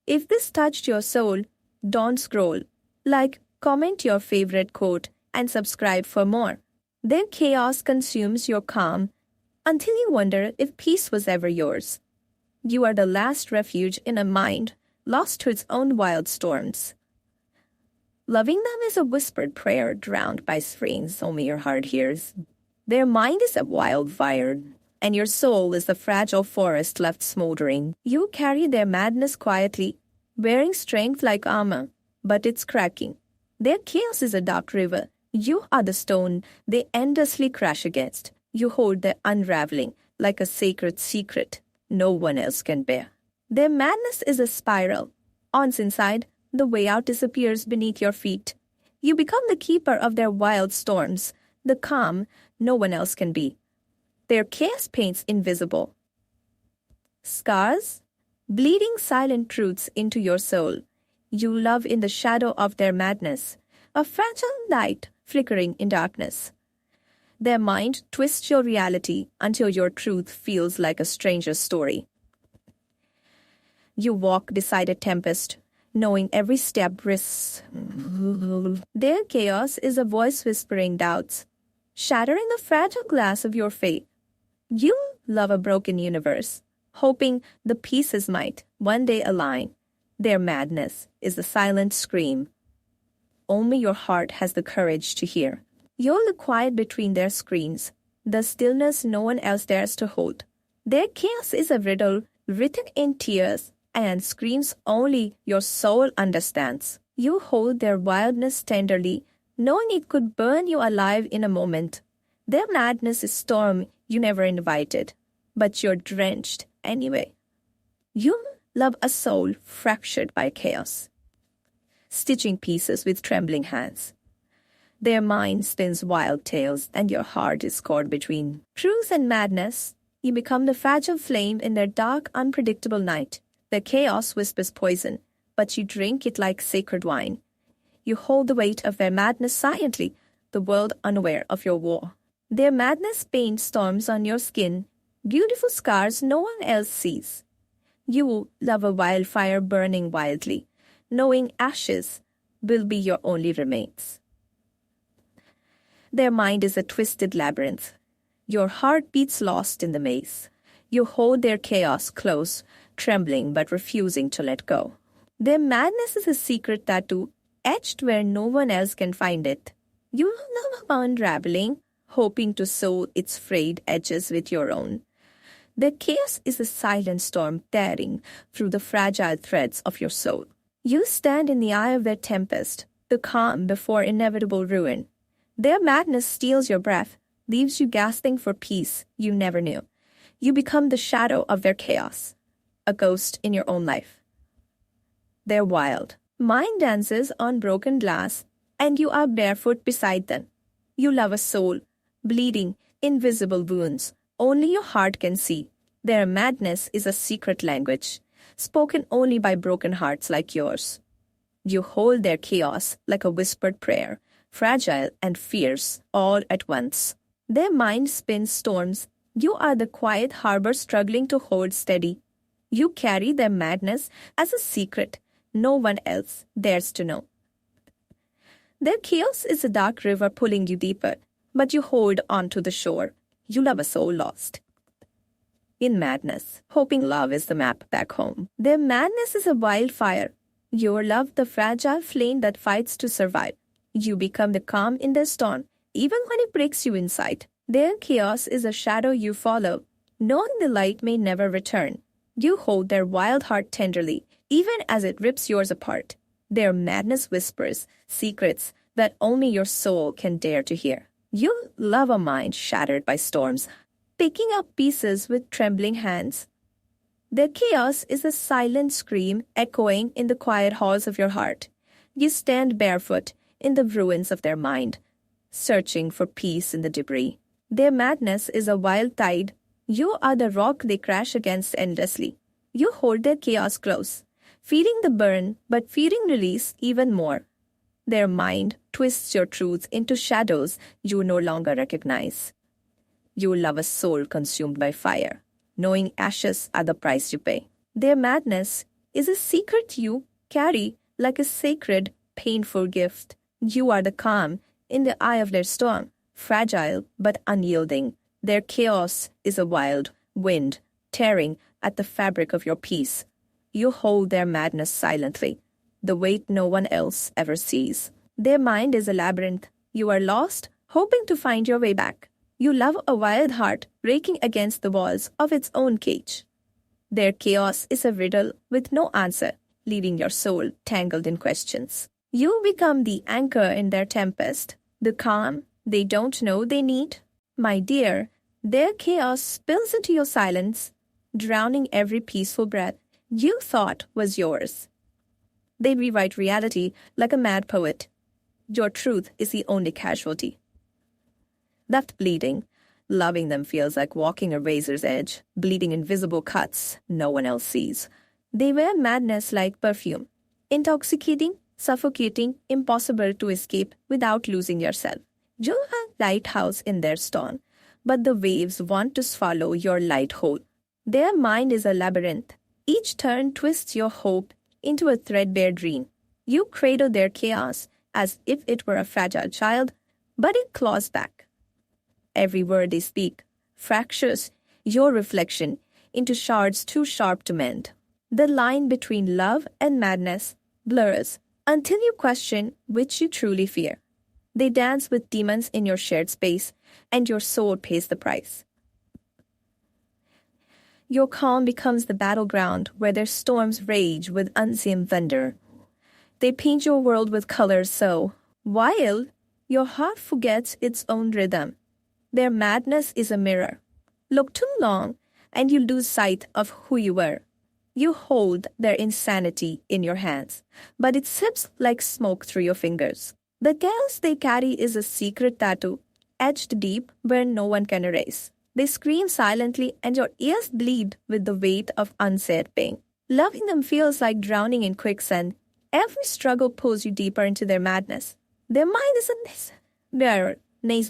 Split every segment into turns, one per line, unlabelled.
If this touched your soul, don't scroll. Like, comment your favorite quote, and subscribe for more. Their chaos consumes your calm until you wonder if peace was ever yours. You are the last refuge in a mind lost to its own wild storms. Loving them is a whispered prayer drowned by screams only your heart hears. Their mind is a wildfire, and your soul is the fragile forest left smoldering. You carry their madness quietly, wearing strength like armor, but it's cracking. Their chaos is a dark river. You are the stone they endlessly crash against. You hold their unraveling like a sacred secret no one else can bear. Their madness is a spiral. Once inside, the way out disappears beneath your feet. You become the keeper of their wild storms, the calm no one else can be. Their chaos paints invisible scars, bleeding silent truths into your soul. You love in the shadow of their madness, a fragile light flickering in darkness. Their mind twists your reality until your truth feels like a stranger's story. You walk beside a tempest, knowing every step risks. Their chaos is a voice whispering doubts, shattering the fragile glass of your faith. You love a broken universe, hoping the pieces might one day align. Their madness is a silent scream only your heart has the courage to hear. You're the quiet between their screams, the stillness no one else dares to hold. Their chaos is a riddle written in tears and screams only your soul understands. You hold their wildness tenderly, knowing it could burn you alive in a moment. Their madness is storm you never invited, but you're drenched anyway. You love a soul fractured by chaos, stitching pieces with trembling hands. Their mind spins wild tales, and your heart is caught between truth and madness. You become the fragile flame in their dark, unpredictable night. Their chaos whispers poison, but you drink it like sacred wine. You hold the weight of their madness silently, the world unaware of your war. Their madness paints storms on your skin, beautiful scars no one else sees. You love a wildfire burning wildly, knowing ashes will be your only remains. Their mind is a twisted labyrinth. Your heart beats lost in the maze. You hold their chaos close, trembling but refusing to let go. Their madness is a secret tattoo, etched where no one else can find it. You love unraveling, hoping to sew its frayed edges with your own. Their chaos is a silent storm tearing through the fragile threads of your soul. You stand in the eye of their tempest, the calm before inevitable ruin. Their madness steals your breath, leaves you gasping for peace you never knew. You become the shadow of their chaos, a ghost in your own life. They're wild. Mind dances on broken glass, and you are barefoot beside them. You love a soul, bleeding, invisible wounds only your heart can see. Their madness is a secret language, spoken only by broken hearts like yours. You hold their chaos like a whispered prayer, fragile and fierce all at once. Their mind spins storms. You are the quiet harbor struggling to hold steady. You carry their madness as a secret no one else dares to know. Their chaos is a dark river pulling you deeper, but you hold on to the shore. You love a soul lost in madness, hoping love is the map back home. Their madness is a wildfire. You love the fragile flame that fights to survive. You become the calm in their storm, even when it breaks you inside. Their chaos is a shadow you follow, knowing the light may never return. You hold their wild heart tenderly, even as it rips yours apart. Their madness whispers secrets that only your soul can dare to hear. You love a mind shattered by storms, picking up pieces with trembling hands. Their chaos is a silent scream echoing in the quiet halls of your heart. You stand barefoot in the ruins of their mind, searching for peace in the debris. Their madness is a wild tide. You are the rock they crash against endlessly. You hold their chaos close, feeling the burn but fearing release even more. Their mind twists your truth into shadows you no longer recognize. You love a soul consumed by fire, knowing ashes are the price you pay. Their madness is a secret you carry like a sacred, painful gift. You are the calm in the eye of their storm, fragile but unyielding. Their chaos is a wild wind tearing at the fabric of your peace. You hold their madness silently, the weight no one else ever sees. Their mind is a labyrinth. You are lost, hoping to find your way back. You love a wild heart breaking against the walls of its own cage. Their chaos is a riddle with no answer, leaving your soul tangled in questions. You become the anchor in their tempest, the calm they don't know they need. My dear, their chaos spills into your silence, drowning every peaceful breath you thought was yours. They rewrite reality like a mad poet. Your truth is the only casualty. Left bleeding, loving them feels like walking a razor's edge, bleeding invisible cuts no one else sees. They wear madness like perfume, intoxicating, suffocating, impossible to escape without losing yourself. You're a lighthouse in their storm, but the waves want to swallow your light whole. Their mind is a labyrinth. Each turn twists your hope into a threadbare dream. You cradle their chaos as if it were a fragile child, but it claws back. Every word they speak fractures your reflection into shards too sharp to mend. The line between love and madness blurs until you question which you truly fear. They dance with demons in your shared space, and your soul pays the price. Your calm becomes the battleground where their storms rage with unseen thunder. They paint your world with colors so wild, your heart forgets its own rhythm. Their madness is a mirror. Look too long, and you lose sight of who you were. You hold their insanity in your hands, but it slips like smoke through your fingers. The chaos they carry is a secret tattoo, etched deep where no one can erase. They scream silently, and your ears bleed with the weight of unsaid pain. Loving them feels like drowning in quicksand. Every struggle pulls you deeper into their madness. Their mind is a mirror,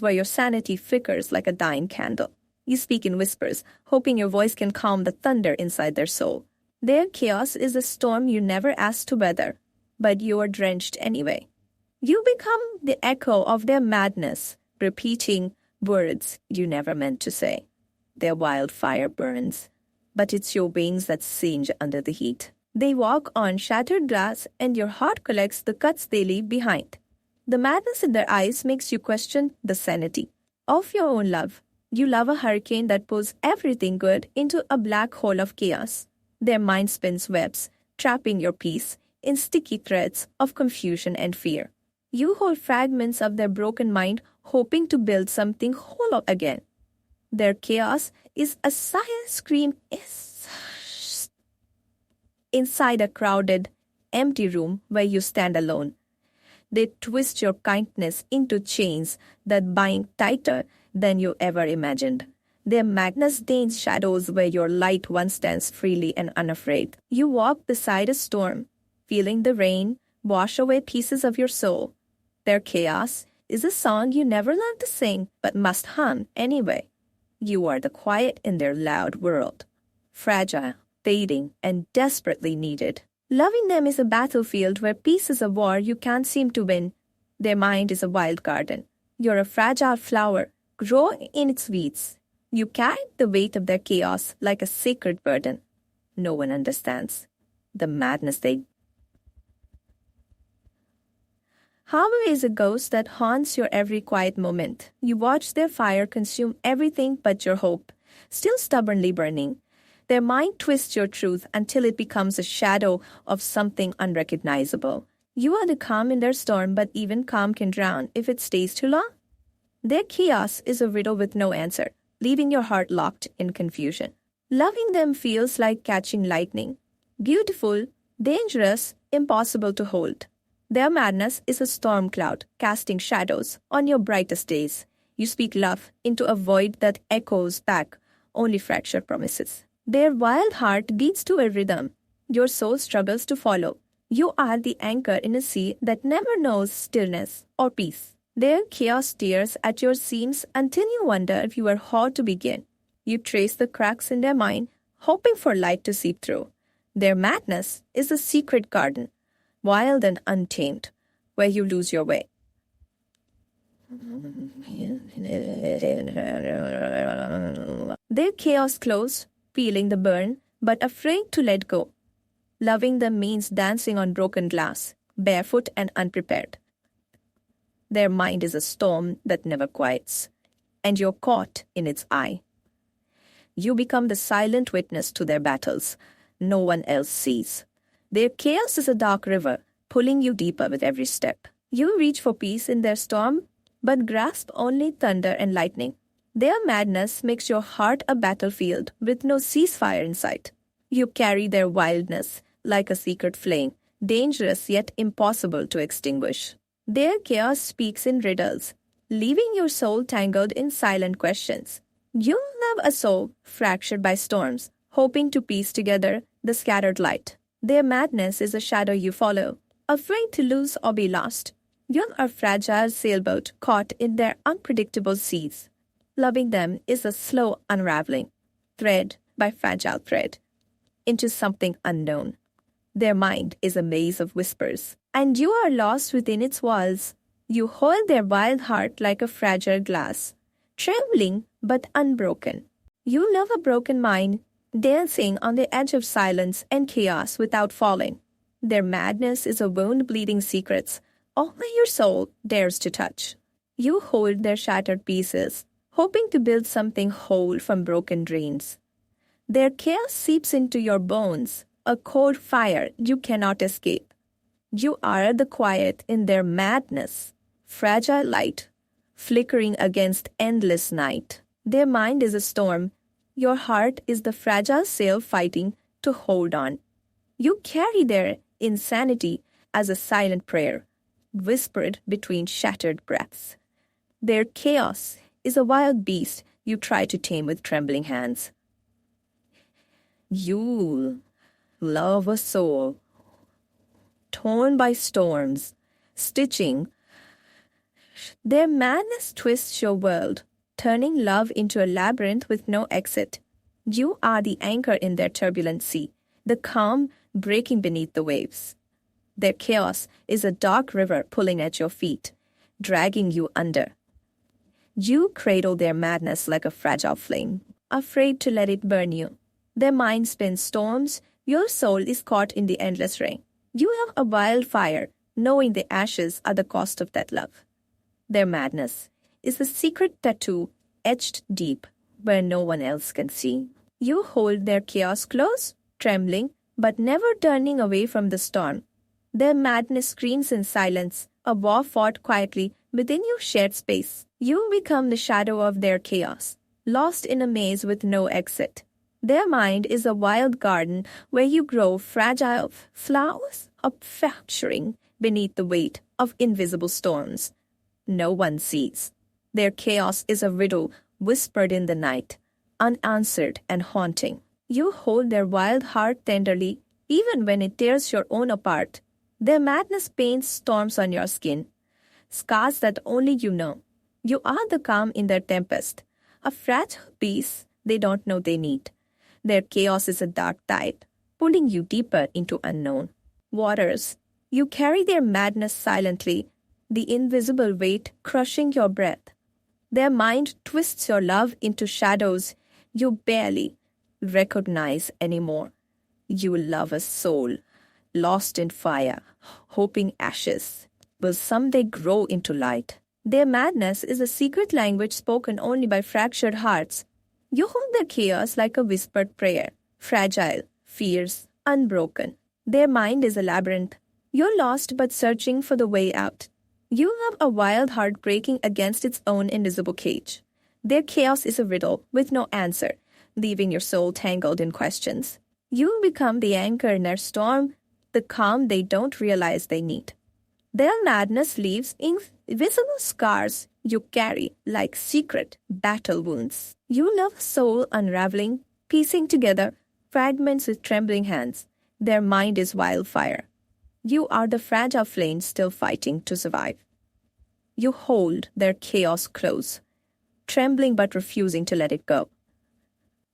where your sanity flickers like a dying candle. You speak in whispers, hoping your voice can calm the thunder inside their soul. Their chaos is a storm you never asked to weather, but you are drenched anyway. You become the echo of their madness, repeating words you never meant to say. Their wildfire burns, but it's your wings that singe under the heat. They walk on shattered glass, and your heart collects the cuts they leave behind. The madness in their eyes makes you question the sanity of your own love. You love a hurricane that pulls everything good into a black hole of chaos. Their mind spins webs, trapping your peace in sticky threads of confusion and fear. You hold fragments of their broken mind, hoping to build something whole again. Their chaos is a silent scream inside a crowded, empty room where you stand alone. They twist your kindness into chains that bind tighter than you ever imagined. Their madness stains shadows where your light once stands freely and unafraid. You walk beside a storm, feeling the rain wash away pieces of your soul. Their chaos is a song you never learned to sing but must hum anyway. You are the quiet in their loud world, fragile, fading, and desperately needed. Loving them is a battlefield where peace is a war you can't seem to win. Their mind is a wild garden. You're a fragile flower, growing in its weeds. You carry the weight of their chaos like a sacred burden. No one understands the madness they. Harvey is a ghost that haunts your every quiet moment. You watch their fire consume everything but your hope, still stubbornly burning. Their mind twists your truth until it becomes a shadow of something unrecognizable. You are the calm in their storm, but even calm can drown if it stays too long. Their chaos is a riddle with no answer, leaving your heart locked in confusion. Loving them feels like catching lightning. Beautiful, dangerous, impossible to hold. Their madness is a storm cloud, casting shadows on your brightest days. You speak love into a void that echoes back only fractured promises. Their wild heart beats to a rhythm your soul struggles to follow. You are the anchor in a sea that never knows stillness or peace. Their chaos tears at your seams until you wonder if you are how to begin. You trace the cracks in their mind, hoping for light to seep through. Their madness is a secret garden, wild and untamed, where you lose your way. Their chaos close, feeling the burn, but afraid to let go. Loving them means dancing on broken glass, barefoot and unprepared. Their mind is a storm that never quiets, and you're caught in its eye. You become the silent witness to their battles. No one else sees. Their chaos is a dark river, pulling you deeper with every step. You reach for peace in their storm, but grasp only thunder and lightning. Their madness makes your heart a battlefield with no ceasefire in sight. You carry their wildness like a secret flame, dangerous yet impossible to extinguish. Their chaos speaks in riddles, leaving your soul tangled in silent questions. You love a soul fractured by storms, hoping to piece together the scattered light. Their madness is a shadow you follow, afraid to lose or be lost. You're a fragile sailboat caught in their unpredictable seas. Loving them is a slow unraveling, thread by fragile thread, into something unknown. Their mind is a maze of whispers, and you are lost within its walls. You hold their wild heart like a fragile glass, trembling but unbroken. You love a broken mind, dancing on the edge of silence and chaos without falling. Their madness is a wound bleeding secrets only your soul dares to touch. You hold their shattered pieces, hoping to build something whole from broken dreams. Their chaos seeps into your bones, a cold fire you cannot escape. You are the quiet in their madness, fragile light, flickering against endless night. Their mind is a storm. Your heart is the fragile sail fighting to hold on. You carry their insanity as a silent prayer, whispered between shattered breaths. Their chaos is a wild beast you try to tame with trembling hands. You love a soul torn by storms, stitching. Their madness twists your world, turning love into a labyrinth with no exit. You are the anchor in their turbulent sea, the calm breaking beneath the waves. Their chaos is a dark river pulling at your feet, dragging you under. You cradle their madness like a fragile flame, afraid to let it burn you. Their mind spins storms, your soul is caught in the endless rain. You have a wildfire, knowing the ashes are the cost of that love. Their madness is a secret tattoo etched deep where no one else can see. You hold their chaos close, trembling, but never turning away from the storm. Their madness screams in silence, a war fought quietly within your shared space. You become the shadow of their chaos, lost in a maze with no exit. Their mind is a wild garden where you grow fragile flowers upfracturing beneath the weight of invisible storms. No one sees. Their chaos is a riddle whispered in the night, unanswered and haunting. You hold their wild heart tenderly, even when it tears your own apart. Their madness paints storms on your skin, scars that only you know. You are the calm in their tempest, a fragile peace they don't know they need. Their chaos is a dark tide, pulling you deeper into unknown waters. You carry their madness silently, the invisible weight crushing your breath. Their mind twists your love into shadows you barely recognize anymore. You love a soul, lost in fire, hoping ashes will someday grow into light. Their madness is a secret language spoken only by fractured hearts. You hold their chaos like a whispered prayer, fragile, fierce, unbroken. Their mind is a labyrinth. You're lost but searching for the way out. You have a wild heart breaking against its own invisible cage. Their chaos is a riddle with no answer, leaving your soul tangled in questions. You become the anchor in their storm, the calm they don't realize they need. Their madness leaves invisible scars you carry like secret battle wounds. You love a soul unraveling, piecing together fragments with trembling hands. Their mind is wildfire. You are the fragile flame still fighting to survive. You hold their chaos close, trembling but refusing to let it go.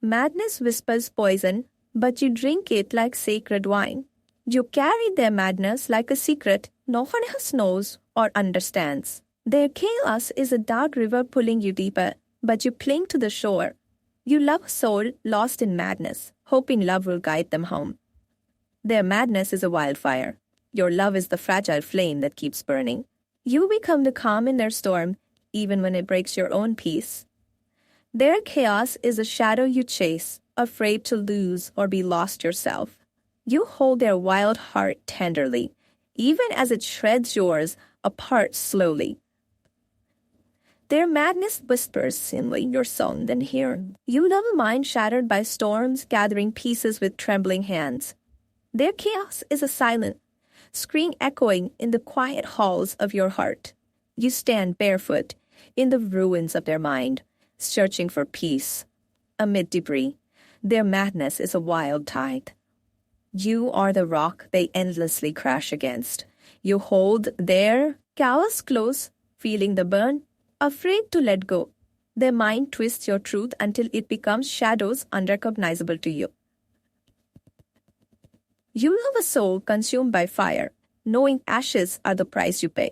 Madness whispers poison, but you drink it like sacred wine. You carry their madness like a secret no one else knows or understands. Their chaos is a dark river pulling you deeper, but you cling to the shore. You love a soul lost in madness, hoping love will guide them home. Their madness is a wildfire. Your love is the fragile flame that keeps burning. You become the calm in their storm, even when it breaks your own peace. Their chaos is a shadow you chase, afraid to lose or be lost yourself. You hold their wild heart tenderly, even as it shreds yours apart slowly. Their madness whispers in your song, then hear. You love a mind shattered by storms, gathering pieces with trembling hands. Their chaos is a silent scream echoing in the quiet halls of your heart. You stand barefoot in the ruins of their mind, searching for peace. Amid debris, their madness is a wild tide. You are the rock they endlessly crash against. You hold their chaos close, feeling the burn, afraid to let go. Their mind twists your truth until it becomes shadows unrecognizable to you. You love a soul consumed by fire, knowing ashes are the price you pay.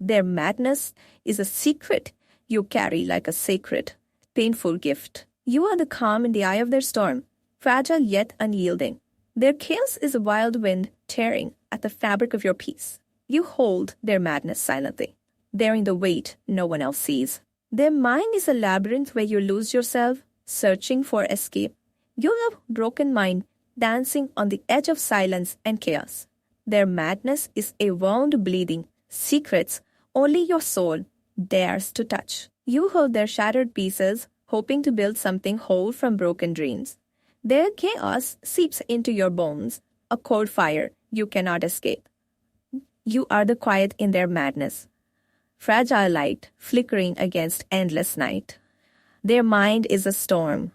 Their madness is a secret you carry like a sacred, painful gift. You are the calm in the eye of their storm, fragile yet unyielding. Their chaos is a wild wind tearing at the fabric of your peace. You hold their madness silently, bearing the weight no one else sees. Their mind is a labyrinth where you lose yourself, searching for escape. You have a broken mind, dancing on the edge of silence and chaos. Their madness is a wound bleeding, secrets only your soul dares to touch. You hold their shattered pieces, hoping to build something whole from broken dreams. Their chaos seeps into your bones, a cold fire you cannot escape. You are the quiet in their madness, fragile light flickering against endless night. Their mind is a storm.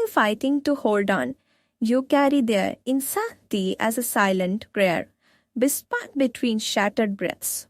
Still fighting to hold on, you carry their insanity as a silent prayer, whispered between shattered breaths.